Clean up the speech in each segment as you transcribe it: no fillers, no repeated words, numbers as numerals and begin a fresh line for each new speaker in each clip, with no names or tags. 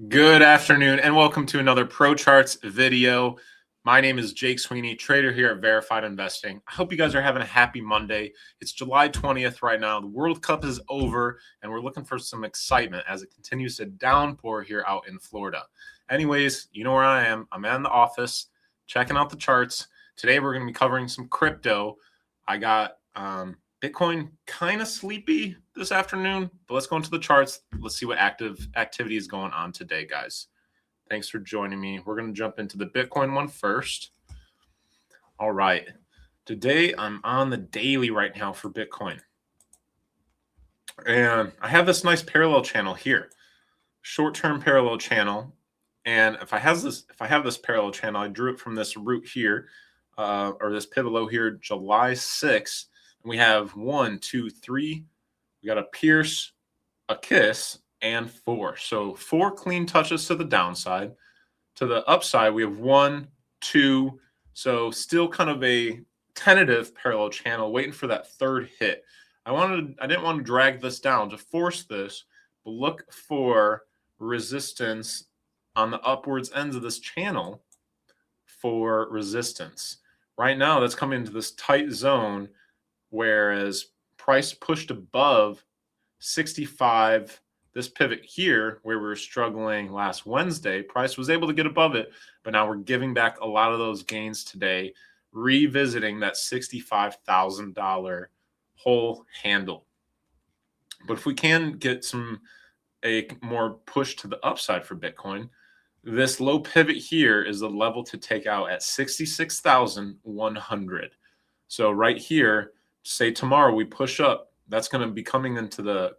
Good afternoon and welcome to another Pro Charts video. My name is Jake Sweeney, trader here at Verified Investing. I hope you guys are having a happy Monday. It's July 20th right now. The World Cup is over and we're looking for some excitement as it continues to downpour here out in Florida. Anyways, you know where I am. I'm in the office checking out the charts. Today we're going to be covering some crypto. I got Bitcoin kind of sleepy this afternoon, but let's go into the charts. Let's see what activity is going on today, guys. Thanks for joining me. We're going to jump into the Bitcoin one first. All right. Today, I'm on the daily right now for Bitcoin. And I have this nice parallel channel here, short-term parallel channel. And if I have this parallel channel, I drew it from this root here, or this pivot low here, July 6th. We have 1, 2, 3. We got a pierce, a kiss, and 4. So 4 clean touches to the downside. To the upside, we have 1, 2. So still kind of a tentative parallel channel, waiting for that third hit. I didn't want to drag this down to force this, but look for resistance on the upwards ends of this channel for resistance. Right now, that's coming into this tight zone. Whereas price pushed above 65, this pivot here where we were struggling last Wednesday, price was able to get above it, but now we're giving back a lot of those gains today, revisiting that $65,000 whole handle. But if we can get a more push to the upside for Bitcoin, this low pivot here is the level to take out at 66,100. So right here, say tomorrow we push up, that's going to be coming into the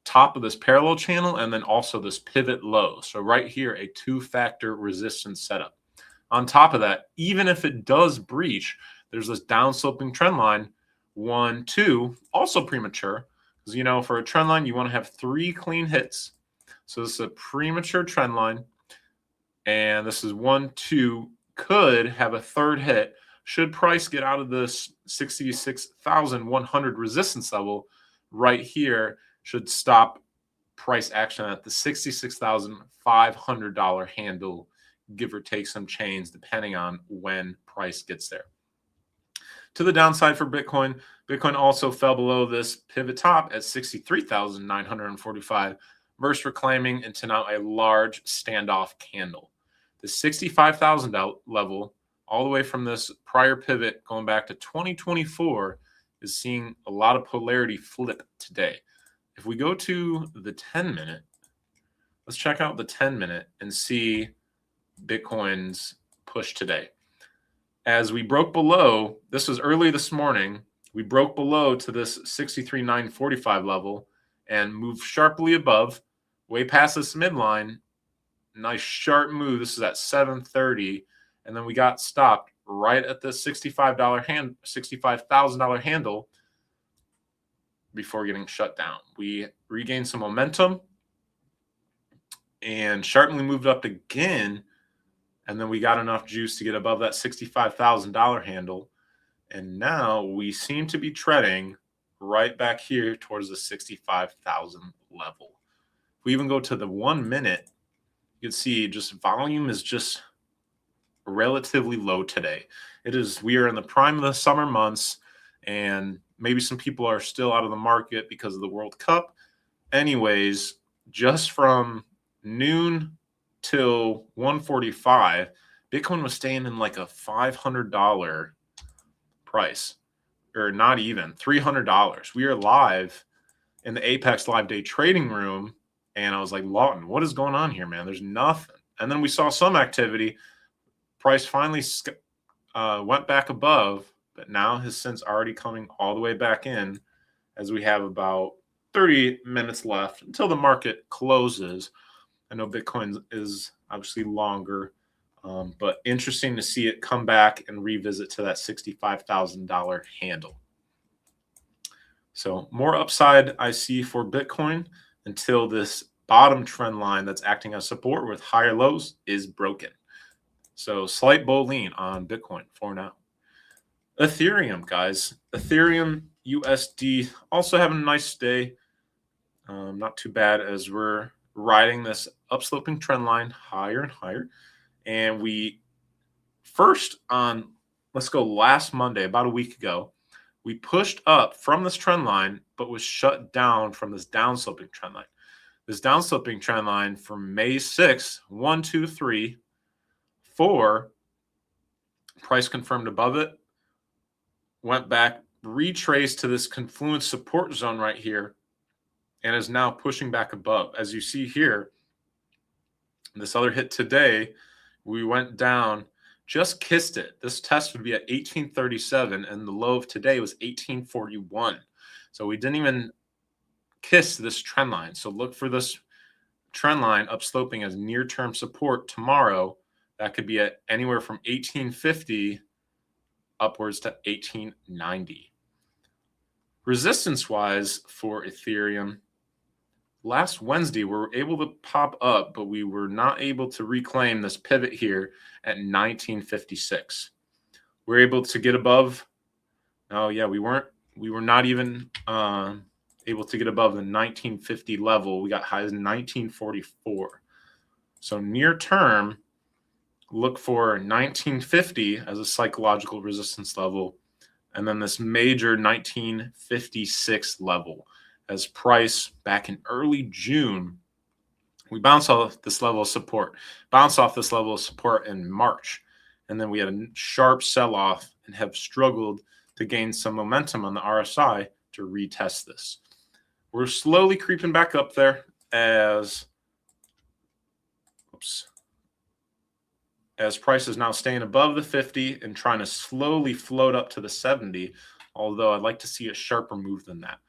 top of this parallel channel and then also this pivot low. So right here, a 2-factor resistance setup. On top of that, even if it does breach, there's this downsloping trend line, 1, 2, also premature. Because, you know, for a trend line, you want to have 3 clean hits. So this is a premature trend line. And this is 1, 2, could have a third hit. Should price get out of this 66,100 resistance level right here, should stop price action at the $66,500 handle, give or take some chains, depending on when price gets there. To the downside for Bitcoin, Bitcoin also fell below this pivot top at 63,945 versus reclaiming into now a large standoff candle. The 65,000 level, all the way from this prior pivot going back to 2024, is seeing a lot of polarity flip today. If we go to the 10-minute, let's check out the 10-minute and see Bitcoin's push today. As we broke below, this was early this morning, we broke below to this 63,945 level and moved sharply above, way past this midline. Nice sharp move. This is at 7:30. And then we got stopped right at the $65,000 handle before getting shut down. We regained some momentum and sharply moved up again. And then we got enough juice to get above that $65,000 handle. And now we seem to be treading right back here towards the 65,000 level. If we even go to the 1 minute, you can see just volume is just relatively low today. We are in the prime of the summer months, and maybe some people are still out of the market because of the World Cup. Anyways, just from noon till 1:45, Bitcoin was staying in like a $500 price, or not even $300. We are live in the Apex live day trading room, and I was like, Lawton, what is going on here, man? There's nothing. And then we saw some activity. Price finally went back above, but now has since already coming all the way back in, as we have about 30 minutes left until the market closes. I know Bitcoin is obviously longer, but interesting to see it come back and revisit to that $65,000 handle. So more upside I see for Bitcoin until this bottom trend line that's acting as support with higher lows is broken. So slight bull lean on Bitcoin for now. Ethereum, guys. Ethereum USD also having a nice day. Not too bad as we're riding this upsloping trend line higher and higher. And we first on, let's go last Monday, about a week ago, we pushed up from this trend line, but was shut down from this downsloping trend line. This downsloping trend line from May 6th, 1, 2, 3, 4, price confirmed above it, went back, retraced to this confluence support zone right here, and is now pushing back above. As you see here, this other hit today, we went down, just kissed it. This test would be at 1837, and the low of today was 1841. So we didn't even kiss this trend line. So look for this trend line upsloping as near-term support tomorrow. That could be at anywhere from 1850 upwards to 1890. Resistance-wise for Ethereum, last Wednesday, we were able to pop up, but we were not able to reclaim this pivot here at 1956. We were able to get above. Oh yeah, we were not even able to get above the 1950 level. We got highs in 1944. So near term, look for 1950 as a psychological resistance level, and then this major 1956 level. As price back in early June, we bounced off this level of support, in March, and then we had a sharp sell-off and have struggled to gain some momentum on the RSI to retest this. We're slowly creeping back up there as price is now staying above the 50 and trying to slowly float up to the 70, although I'd like to see a sharper move than that.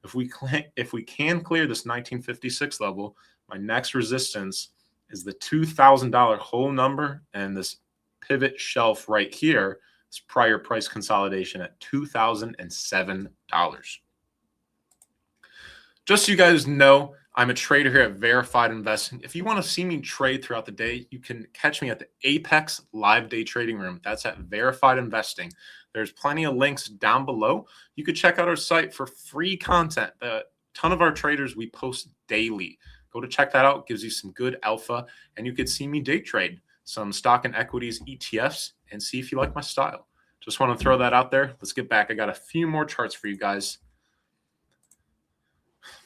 If we can clear this 1956 level, my next resistance is the $2,000 whole number and this pivot shelf right here, this prior price consolidation at $2,007. Just so you guys know, I'm a trader here at Verified Investing. If you want to see me trade throughout the day, you can catch me at the Apex live day trading room. That's at Verified Investing. There's plenty of links down below. You could check out our site for free content. A ton of our traders, we post daily. Go to check that out. It gives you some good alpha, and you could see me day trade some stock and equities ETFs and see if you like my style. Just want to throw that out there. Let's get back. I got a few more charts for you guys.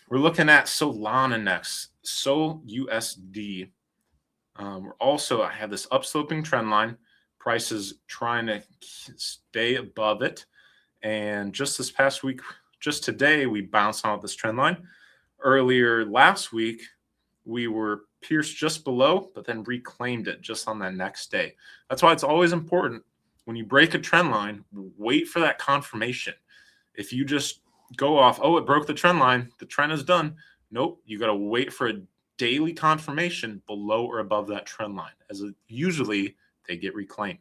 We're looking at Solana next, Sol USD. I have this upsloping trend line. Price is trying to stay above it. And just this past week, just today, we bounced off this trend line. Earlier last week, we were pierced just below, but then reclaimed it just on that next day. That's why it's always important when you break a trend line, wait for that confirmation. If you just go off, oh, it broke the trend line, the trend is done. Nope, you got to wait for a daily confirmation below or above that trend line, as usually they get reclaimed.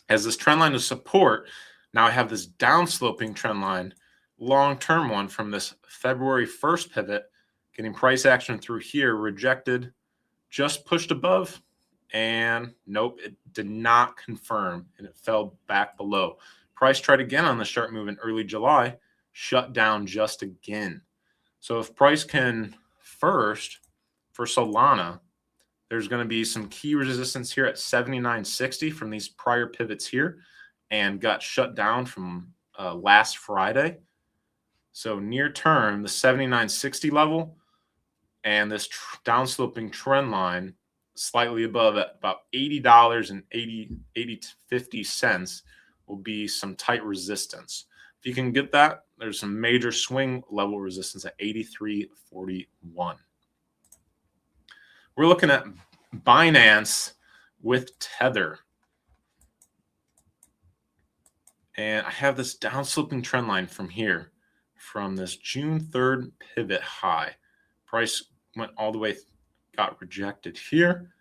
As this trend line is support, now I have this downsloping trend line, long-term one from this February 1st pivot, getting price action through here, rejected, just pushed above, and nope, it did not confirm, and it fell back below. Price tried again on the sharp move in early July, shut down just again. So if price can first, for Solana, there's going to be some key resistance here at 79.60 from these prior pivots here, and got shut down from last Friday. So near term, the 79.60 level and this downsloping trend line slightly above at about $80 and 50 cents will be some tight resistance. If you can get that, there's some major swing level resistance at 83.41. We're looking at Binance with Tether. And I have this downsloping trend line from here, from this June 3rd pivot high. Price went all the way, got rejected here,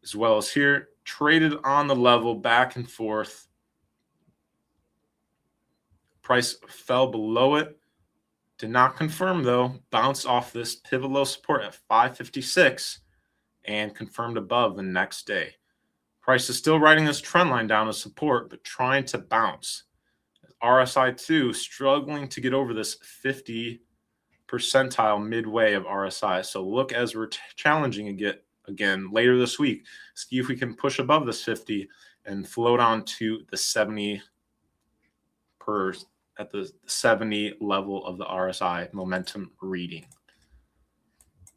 as well as here, traded on the level back and forth. Price fell below it, did not confirm though, bounced off this pivot low support at 556 and confirmed above the next day. Price is still riding this trend line down as support, but trying to bounce. RSI 2 struggling to get over this 50 percentile midway of RSI. So look as we're challenging again later this week. See if we can push above this 50 and float on to the 70 at the 70 level of the RSI momentum reading.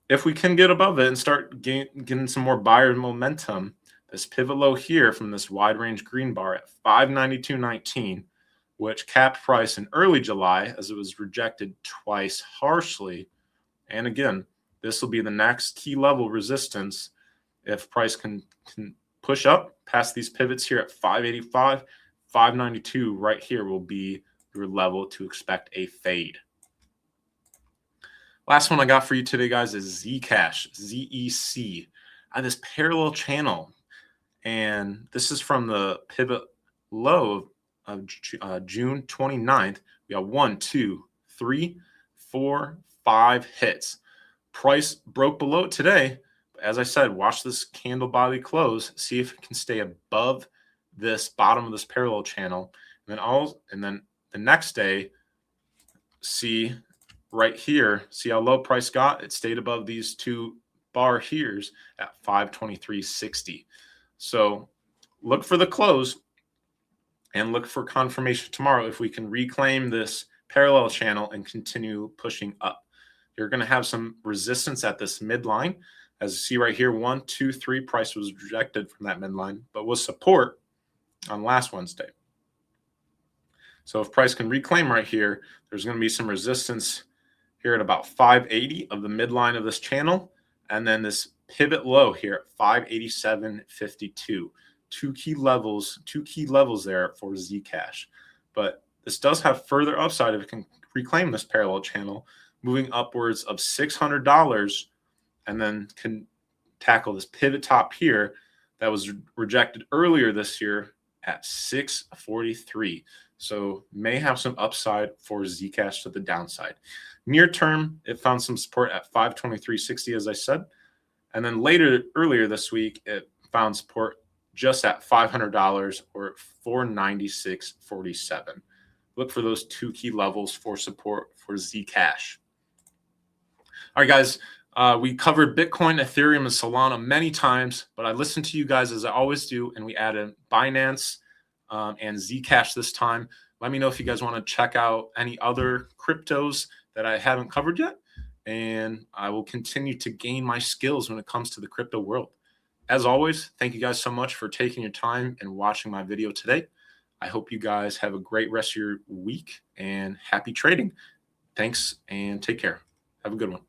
If we can get above it and start getting some more buyer momentum, this pivot low here from this wide range green bar at 592.19, which capped price in early July as it was rejected twice harshly. And again, this will be the next key level resistance. If price can push up past these pivots here at 585, 592 right here will be your level to expect a fade. Last one I got for you today, guys, is Zcash, ZEC. I have this parallel channel, and this is from the pivot low of June 29th. We got 1, 2, 3, 4, 5 hits. Price broke below it today. But as I said, watch this candle body close. See if it can stay above this bottom of this parallel channel. And then the next day, see right here, see how low price got? It stayed above these two bar here's at 523.60. So look for the close and look for confirmation tomorrow if we can reclaim this parallel channel and continue pushing up. You're going to have some resistance at this midline. As you see right here, 1, 2, 3, price was rejected from that midline, but was support on last Wednesday. So if price can reclaim right here, there's going to be some resistance here at about 580 of the midline of this channel, and then this pivot low here at 587.52. Two key levels there for Zcash. But this does have further upside if it can reclaim this parallel channel, moving upwards of $600, and then can tackle this pivot top here that was rejected earlier this year at 643. So may have some upside for Zcash to the downside. Near term, it found some support at 523.60, as I said. And then earlier this week, it found support just at $500 or 496.47. Look for those two key levels for support for Zcash. All right, guys, we covered Bitcoin, Ethereum, and Solana many times, but I listened to you guys as I always do, and we added Binance and Zcash this time. Let me know if you guys want to check out any other cryptos that I haven't covered yet, and I will continue to gain my skills when it comes to the crypto world. As always, thank you guys so much for taking your time and watching my video today. I hope you guys have a great rest of your week and happy trading. Thanks and take care. Have a good one.